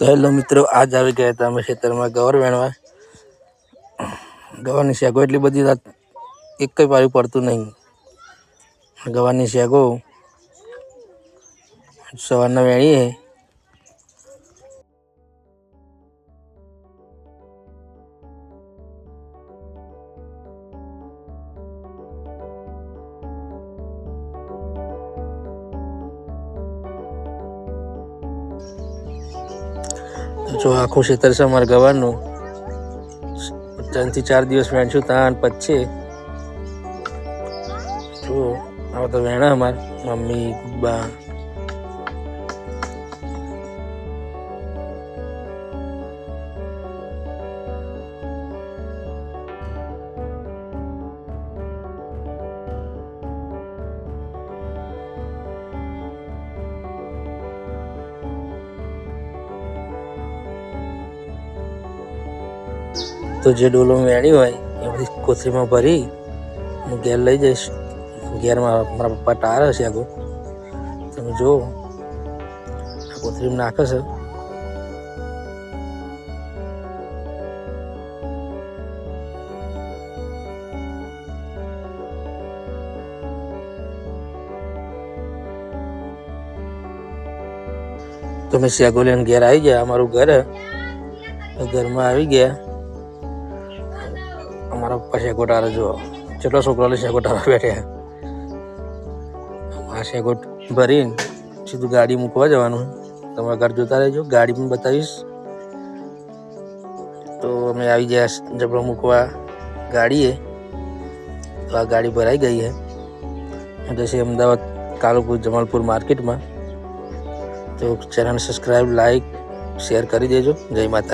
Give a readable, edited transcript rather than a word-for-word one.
तो हेलो मित्रों, आज આવી ગયા હતા અમે ખેતરમાં ગવાર વેણવા। ગવારની શેગો એટલી બધી એક કઈ પાયું પડતું નહીં। ગવારની શેગો સવારના વેણીએ जो आखो क्षेत्र से अमर गवार 3 થી 4 દિવસ વેણશું તાન પછી જો આ તો વેણા અમાર મમ્મી બા तो जो डोलो में वेणी हो कोथरी में भरी हूँ घेर लई जाइश। घेर में मारा पप्पा टार हे आगो तमे जो कोथरी में नाखे छे। तो मैं शेगो लेने घेर आई गया। अमरु घर है, घर में आई गया। हमारा पप्पा शेगोटारा जो चलो छोकरा शेगोटारा बैठे आ शेगोट भरी सीधू गाड़ी मूकवा जवानुं। तमे घर जोता रहो, गाड़ी में बतावीश। तो अमे आई गया जबड़ा मूकवा गाड़ी है। तो आ गाड़ी भराई गई है जैसे अमदावाद कालुपुर जमालपुर मार्केट में। तो चैनल सब्सक्राइब लाइक शेयर कर दीजिए। जय माता।